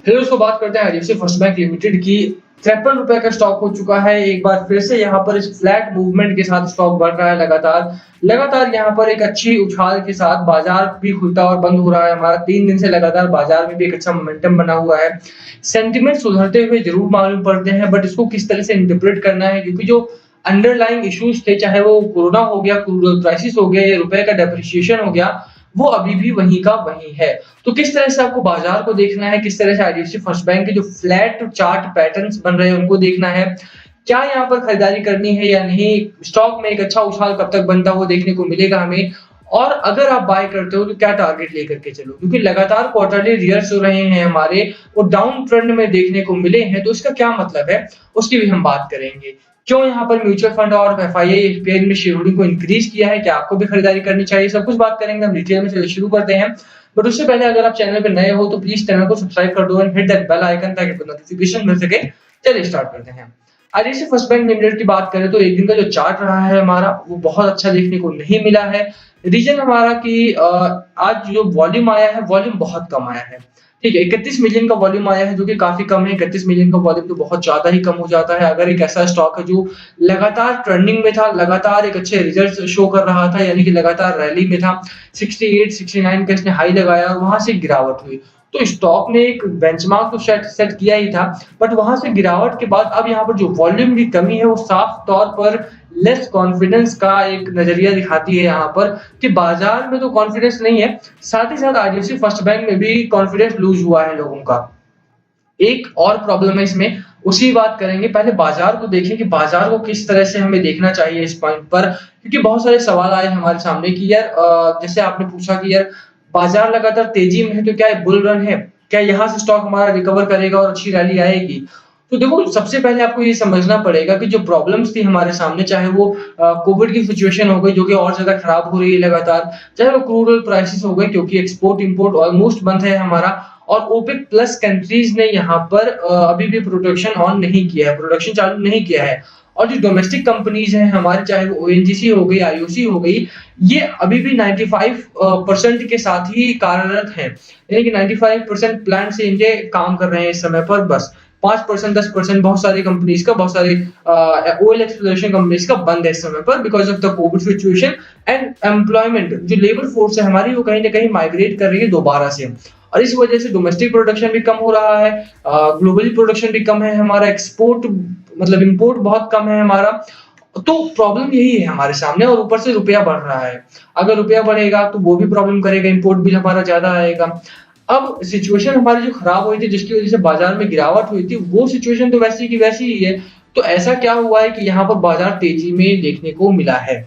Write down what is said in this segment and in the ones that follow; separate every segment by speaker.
Speaker 1: फिर उसको बात करते हैं आईडीएफसी फर्स्ट बैंक लिमिटेड की। 53 रुपए का स्टॉक हो चुका है। एक बार फिर से यहाँ पर इस फ्लैट मूवमेंट के साथ स्टॉक बढ़ रहा है लगातार। लगातार यहाँ पर एक अच्छी उछाल के साथ बाजार भी खुलता और बंद हो रहा है हमारा। 3 दिन से लगातार बाजार में भी एक अच्छा मोमेंटम बना हुआ है। सेंटिमेंट सुधरते हुए जरूर मालूम पड़ते हैं, बट इसको किस तरह से इंटरप्रेट करना है, क्योंकि जो अंडरलाइंग इश्यूज थे, चाहे वो कोरोना हो गया, क्राइसिस हो गया, या रुपए का डेप्रिसिएशन हो गया, वो अभी भी वहीं का वहीं है। तो किस तरह से आपको बाजार को देखना है, किस तरह से आईडीएफसी फर्स्ट बैंक के जो फ्लैट चार्ट पैटर्न्स बन रहे हैं उनको देखना है, क्या यहाँ पर खरीदारी करनी है या नहीं, स्टॉक में एक अच्छा उछाल कब तक बनता हुआ देखने को मिलेगा हमें, और अगर आप बाय करते हो तो क्या टारगेट लेकर के चलो, क्योंकि लगातार क्वार्टरली रिजल्ट्स हो रहे हैं हमारे, वो डाउन ट्रेंड में देखने को मिले हैं। तो इसका क्या मतलब है उसकी भी हम बात करेंगे। क्यों यहाँ पर म्यूचुअल फंड और एफआईआई एफपीआई में शेयर होल्डिंग को इंक्रीज किया है, क्या आपको भी खरीदारी करनी चाहिए, सब कुछ बात करेंगे हम डिटेल में। चलिए शुरू करते हैं। बट उससे पहले अगर आप चैनल पे नए हो तो प्लीज चैनल को सब्सक्राइब कर दो and hit that bell icon ताकि आपको नोटिफिकेशन मिल सके। चलिए स्टार्ट करते हैं। आईडीएफसी फर्स्ट बैंक लिमिटेड की बात करें तो एक दिन का जो चार्ट रहा है हमारा, वो बहुत अच्छा देखने को नहीं मिला है। रीजन हमारा कि आज जो वॉल्यूम आया है, वॉल्यूम बहुत कम आया है। ठीक है, 31 मिलियन का वॉल्यूम आया है, जो कि काफी कम है। 31 मिलियन का वॉल्यूम तो बहुत ज्यादा ही कम हो जाता है अगर एक ऐसा स्टॉक है जो लगातार ट्रेंडिंग में था, लगातार एक अच्छे रिजल्ट शो कर रहा था, यानी कि लगातार रैली में था। 68 69 का इसने हाई लगाया और वहां से गिरावट हुई। तो स्टॉक ने एक बेंचमार्क तो सेट किया ही था, बट वहां से गिरावट के बाद अब यहाँ पर जो वॉल्यूम की कमी है वो साफ तौर पर लेस कॉन्फिडेंस का एक नजरिया दिखाती है यहाँ पर, कि बाजार में तो कॉन्फिडेंस नहीं है, साथ ही साथ आईडीएफसी फर्स्ट बैंक में भी कॉन्फिडेंस लूज हुआ है लोगों का। एक और प्रॉब्लम है इसमें, उसी बात करेंगे। पहले बाजार को देखें कि बाजार को किस तरह से हमें देखना चाहिए इस पॉइंट पर, क्योंकि बहुत सारे सवाल आए हमारे सामने कि यार जैसे आपने पूछा कि यार बाजार लगातार तेजी में है तो क्या बुल रन है, क्या यहाँ से स्टॉक हमारा रिकवर करेगा और अच्छी रैली आएगी। तो देखो, सबसे पहले आपको ये समझना पड़ेगा कि जो प्रॉब्लम्स थी हमारे सामने, चाहे वो कोविड की सिचुएशन हो गई जो कि और ज्यादा खराब हो रही है लगातार, चाहे वो क्रूड ऑयल प्राइसेस हो गए क्योंकि एक्सपोर्ट इंपोर्ट ऑलमोस्ट बंद है हमारा, और ओपेक प्लस कंट्रीज ने यहाँ पर अभी भी प्रोडक्शन ऑन नहीं किया है, प्रोडक्शन चालू नहीं किया है। और जो डोमेस्टिक कंपनीज हैं हमारे, चाहे वो ओएनजीसी हो गई, आईओसी हो गई, ये अभी भी 95% के साथ ही कार्यरत हैं, यानी कि 95% प्लांट से इनके काम कर रहे हैं इस समय पर। बस 5% 10% बहुत सारी कंपनीज का, बहुत सारी ऑयल एक्सप्लोरेशन कंपनीज का बंद है इस समय पर, because of the Covid situation. And employment, जो लेबर फोर्स है हमारी, वो कहीं ना कहीं माइग्रेट कर रही है दोबारा से, और इस वजह से डोमेस्टिक प्रोडक्शन भी कम हो रहा है, ग्लोबली प्रोडक्शन भी कम है हमारा, एक्सपोर्ट मतलब इंपोर्ट बहुत कम है हमारा। तो प्रॉब्लम यही है हमारे सामने, और ऊपर से रुपया बढ़ रहा है। अगर रुपया बढ़ेगा तो वो भी प्रॉब्लम करेगा, इंपोर्ट बिल हमारा ज्यादा आएगा। अब सिचुएशन हमारी जो खराब हुई थी, जिसकी वजह से बाजार में गिरावट हुई थी, वो सिचुएशन तो वैसी की वैसी ही है। तो ऐसा क्या हुआ है कि यहाँ पर बाजार तेजी में देखने को मिला है।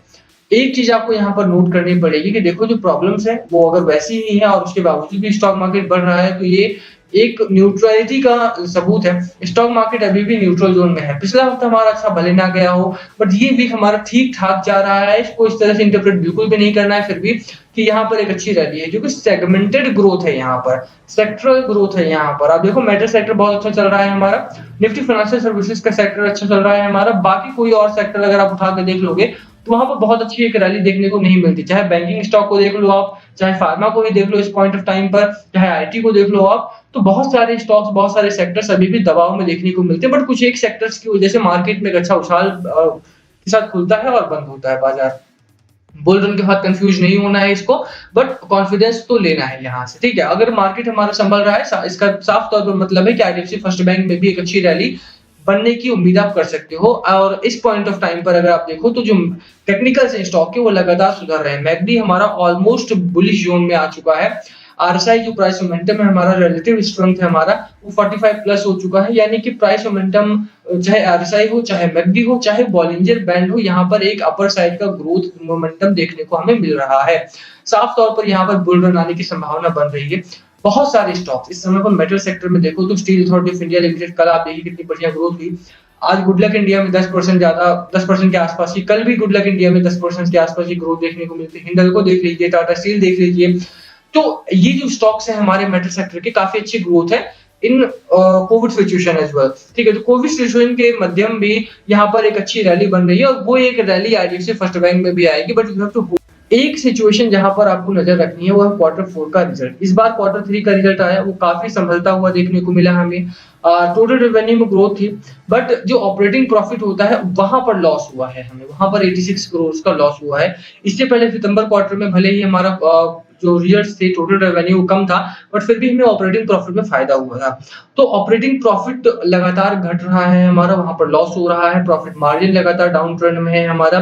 Speaker 1: एक चीज आपको यहाँ पर नोट करनी पड़ेगी कि देखो, जो प्रॉब्लम्स है वो अगर वैसी ही है और उसके बावजूद भी स्टॉक मार्केट बढ़ रहा है, तो ये एक न्यूट्रलिटी का सबूत है। स्टॉक मार्केट अभी भी न्यूट्रल जोन में है। पिछला हफ्ता हमारा अच्छा भले ना गया हो, बट ये वीक हमारा ठीक ठाक जा रहा है। इसको इस तरह से इंटरप्रेट बिल्कुल भी नहीं करना है फिर भी, कि यहाँ पर एक अच्छी रैली है, क्योंकि सेगमेंटेड ग्रोथ है यहाँ पर, सेक्टरल ग्रोथ है यहाँ पर। आप देखो, मेटल सेक्टर बहुत अच्छा चल रहा है हमारा, निफ्टी फाइनेंशियल सर्विसेज का सेक्टर अच्छा चल रहा है हमारा। बाकी कोई और सेक्टर अगर आप उठा के देख लोगे तो वहां पर बहुत अच्छी एक रैली देखने को नहीं मिलती। चाहे बैंकिंग स्टॉक को देख लो आप, चाहे फार्मा को ही देख लो इस पॉइंट ऑफ टाइम पर, चाहे आईटी को देख लो आप, तो बहुत सारे स्टॉक्स, बहुत सारे सेक्टर्स अभी भी दबाव में देखने को मिलते हैं। बट कुछ एक सेक्टर्स की वजह से मार्केट में एक अच्छा उछाल के साथ खुलता है और बंद होता है बाजार। बुल रन के बाद कंफ्यूज नहीं होना है इसको, बट कॉन्फिडेंस तो लेना है यहाँ से। ठीक है, अगर मार्केट हमारा संभल रहा है, इसका साफ तौर पर मतलब है कि आईडीएफसी फर्स्ट बैंक में भी एक अच्छी रैली बनने की उम्मीद आप कर सकते हो। और इस पॉइंट ऑफ टाइम पर अगर आप देखो तो जो टेक्निकल से स्टॉक है वो लगातार सुधर रहे हैं। मैकडी हमारा ऑलमोस्ट बुलिश जोन में आ चुका है। आरएसआई जो प्राइस मोमेंटम है हमारा, रिलेटिव स्ट्रेंथ है हमारा, वो 45 प्लस हो चुका है, यानी कि प्राइस मोमेंटम चाहे आरएसआई हो, चाहे मैकडी हो, चाहे बॉलिंजर बैंड हो, यहाँ पर एक अपर साइड का ग्रोथ मोमेंटम देखने को हमें मिल रहा है। साफ तौर पर यहाँ पर बुल रन आने की संभावना बन रही है। बहुत सारे स्टॉक्स इस समय पर मेटल सेक्टर में देखो तो steel authority of India limited, कल आप देखिए कितनी बढ़िया ग्रोथ हुई। आज गुड लक इंडिया में 10% ज्यादा, 10% के आसपास की, कल भी गुड लक इंडिया में 10% के आसपास की ग्रोथ देखने को मिलती है। हिंडल्को देख लीजिए, टाटा स्टील देख लीजिए। तो ये जो स्टॉक्स है हमारे मेटल सेक्टर के, काफी अच्छी ग्रोथ है इन कोविड सिचुएशन एज वेल। ठीक है, तो कोविड सिचुएशन के मध्यम भी यहाँ पर एक अच्छी रैली बन रही है, और वो एक रैली आईडीएफसी फर्स्ट बैंक में भी आएगी, बट यू हैव टू एक सिचुएशन जहां पर आपको नजर रखनी है वो है क्वार्टर 4 का रिजल्ट। इस बार क्वार्टर 3 का रिजल्ट आया वो काफी संभलता हुआ देखने को मिला हमें। टोटल रेवेन्यू में ग्रोथ थी, बट जो ऑपरेटिंग प्रॉफिट होता है वहां पर लॉस हुआ है हमें, वहां पर 86 करोड़ का लॉस हुआ है। इससे पहले सितंबर क्वार्टर में भले ही हमारा जो रिजल्ट्स थे टोटल रेवेन्यू कम था, बट फिर भी हमें ऑपरेटिंग प्रॉफिट में फायदा हुआ था। तो ऑपरेटिंग प्रॉफिट लगातार घट रहा है हमारा, वहां पर लॉस हो रहा है, प्रॉफिट मार्जिन लगातार डाउन ट्रेंड में है हमारा।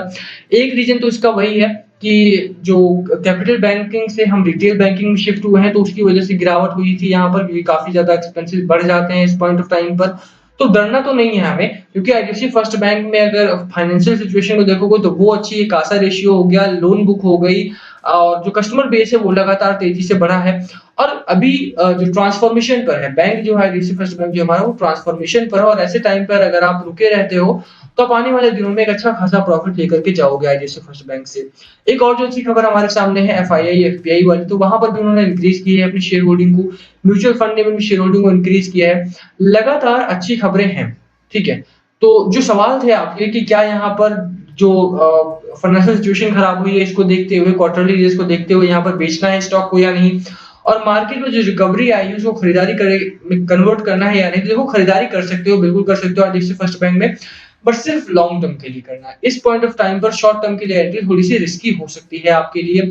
Speaker 1: एक रीजन तो इसका वही है कि जो कैपिटल बैंकिंग से हम रिटेल बैंकिंग में शिफ्ट हुए हैं, तो उसकी वजह से गिरावट हुई थी यहाँ पर, क्योंकि काफी ज्यादा एक्सपेंसेस बढ़ जाते हैं इस पॉइंट ऑफ टाइम पर। तो डरना तो नहीं है हमें, क्योंकि आईडीएफसी फर्स्ट बैंक में अगर फाइनेंशियल सिचुएशन को देखोगे तो वो अच्छी है, कासा रेशियो हो गया, लोन बुक हो गई, और जो कस्टमर बेस है वो लगातार तेजी से बढ़ा है। और अभी जो ट्रांसफॉर्मेशन पर है बैंक, जो है आईडीएफसी फर्स्ट बैंक जो हमारा, वो ट्रांसफॉर्मेशन पर है, और ऐसे टाइम पर अगर आप रुके रहते हो तो आप आने वाले दिनों में एक अच्छा खासा प्रॉफिट लेकर के जाओगे आईडीएफसी फर्स्ट बैंक से। एक और जो अच्छी खबर हमारे सामने है एफआईआई एफपीआई वाली, तो वहां पर भी उन्होंने इंक्रीज की है अपनी शेयर होल्डिंग को, म्यूचुअल फंड ने भी शेयर होल्डिंग को इंक्रीज किया है। लगातार अच्छी खबरें हैं, ठीक है। तो जो सवाल थे आपके कि क्या यहाँ पर जो फाइनेंशियल सिचुएशन खराब हुई है इसको देखते हुए, क्वार्टरली रिजल्ट्स को देखते हुए यहाँ पर बेचना है स्टॉक को या नहीं, और मार्केट में जो रिकवरी आई है उसको खरीदारी करे में कन्वर्ट करना है या नहीं। तो देखो, खरीदारी कर सकते हो, बिल्कुल कर सकते हो आईडीएफसी फर्स्ट बैंक में, बट सिर्फ लॉन्ग टर्म के लिए करना है। इस पॉइंट ऑफ टाइम पर शॉर्ट टर्म के लिए एंट्री थोड़ी सी रिस्की हो सकती है आपके लिए।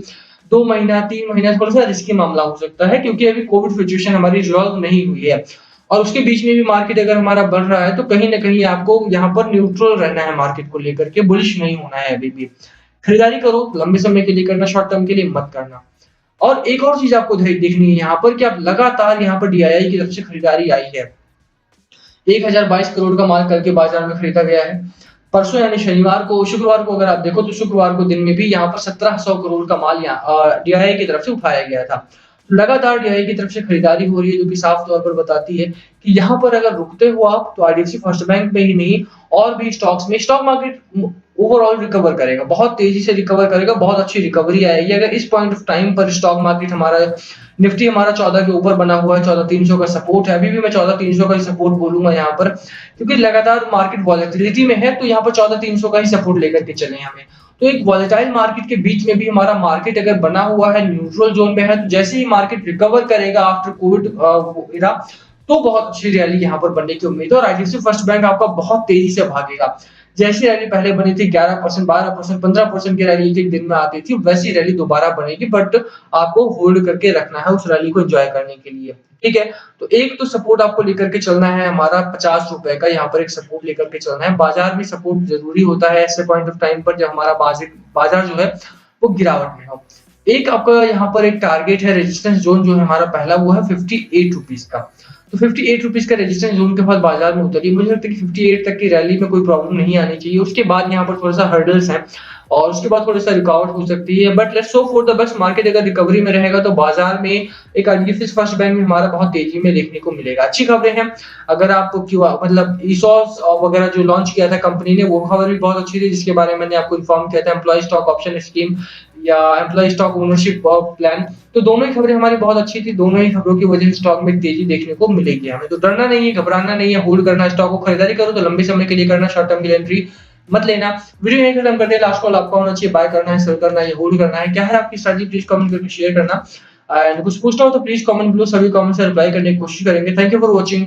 Speaker 1: 2 महीना 3 महीना थोड़ा सा रिस्की मामला हो सकता है, क्योंकि अभी कोविड सिचुएशन हमारी रिजॉल्व नहीं हुई है, और उसके बीच में भी मार्केट अगर हमारा बढ़ रहा है तो कहीं ना कहीं आपको यहाँ पर न्यूट्रल रहना है मार्केट को लेकर के, बुलिश नहीं होना है अभी भी। खरीदारी करो, लंबे समय के लिए करना, शॉर्ट टर्म के लिए मत करना। और एक और चीज आपको देखनी है यहाँ पर कि आप लगातार यहाँ पर डीआईआई की तरफ से खरीदारी आई है। 1022 करोड़ का माल कल के बाजार में खरीदा गया है। परसों यानी शनिवार को, शुक्रवार को अगर आप देखो तो शुक्रवार को दिन में भी यहाँ पर 1700 करोड़ का माल यहाँ डीआईआई की तरफ से उठाया गया था। लगातार डीआईआई की तरफ से खरीदारी हो रही है, जो कि साफ तौर पर बताती है कि यहाँ पर अगर रुकते हो आप तो आईडीएफसी फर्स्ट बैंक में ही नहीं, और भी स्टॉक्स में, स्टॉक मार्केट ओवरऑल रिकवर करेगा, बहुत तेजी से रिकवर करेगा, बहुत अच्छी रिकवरी आएगी अगर इस पॉइंट ऑफ टाइम पर स्टॉक मार्केट हमारा, निफ्टी हमारा 14 के ऊपर बना हुआ है, 14,300 का सपोर्ट है, अभी भी मैं 14,300 का ही सपोर्ट बोलूंगा यहाँ पर, क्योंकि लगातार मार्केट वॉलेटिलिटी में है, तो यहाँ पर 14,300 का ही सपोर्ट लेकर के चले हमें। तो एक वॉलेटाइल मार्केट के बीच में भी हमारा मार्केट अगर बना हुआ है, न्यूट्रल जोन में है, तो जैसे ही मार्केट रिकवर करेगा आफ्टर कोविड एरा, तो बहुत अच्छी रैली यहाँ पर बनने की उम्मीद है, और आईडीएफसी फर्स्ट बैंक आपका बहुत तेजी से भागेगा। जैसी रैली पहले बनी थी 11%, 12%, 15% की रैली एक दिन में आती थी, वैसी रैली दोबारा बनेगी, बट आपको होल्ड करके रखना है उस रैली को एंजॉय करने के लिए, ठीक है। तो एक तो सपोर्ट आपको लेकर के चलना है हमारा 50 रुपए का, यहाँ पर एक सपोर्ट लेकर के चलना है। बाजार में सपोर्ट जरूरी होता है ऐसे पॉइंट ऑफ टाइम पर जब हमारा बाजार जो है वो गिरावट में हो। एक आपका यहाँ पर एक टारगेट है, रेजिस्टेंस जोन जो है हमारा पहला, वो है 58 रुपीज का। तो 58 रुपीज का रेजिस्टेंस जोन के बाद बाजार में उतरी, मुझे लगता है कि 58 तक की रैली में कोई प्रॉब्लम नहीं आनी चाहिए। उसके बाद यहाँ पर थोड़ा सा हर्डल्स हैं, और उसके बाद थोड़ा सा रुकावट हो सकती है, but let's hope for the best. Market अगर रिकवरी में रहेगा तो बाजार में एक आईडीएफसी फर्स्ट बैंक में हमारा बहुत तेजी में देखने को मिलेगा। अच्छी खबरें हैं। अगर आप क्यों मतलब ईसॉस वगैरह जो लॉन्च किया था कंपनी ने, वो खबर भी बहुत अच्छी थी, जिसके बारे में मैंने आपको इन्फॉर्म किया था, एम्प्लॉय स्टॉक ऑप्शन स्कीम या एम्प्लॉय स्टॉक ओनरशिप प्लान। तो दोनों ही खबरें हमारी बहुत अच्छी थी, दोनों ही खबरों की वजह से स्टॉक में तेजी देखने को मिलेगी हमें। तो डरना नहीं है, घबराना नहीं है, होल्ड करना, स्टॉक को खरीदारी करो तो लंबे समय के लिए करना, शॉर्ट टर्म के लिए एंट्री मत लेना। वीडियो यहीं खत्म करते हैं। लास्ट कॉल आपका होना चाहिए, बाय करना है, सेल करना है, होल्ड करना है, क्या है आपकी स्ट्रेटजी, प्लीज कमेंट करके शेयर करना। एंड कुछ पूछना हो तो प्लीज कमेंट बिलो, सभी कमेंट से रिप्लाई करने की कोशिश करेंगे। Thank you for watching.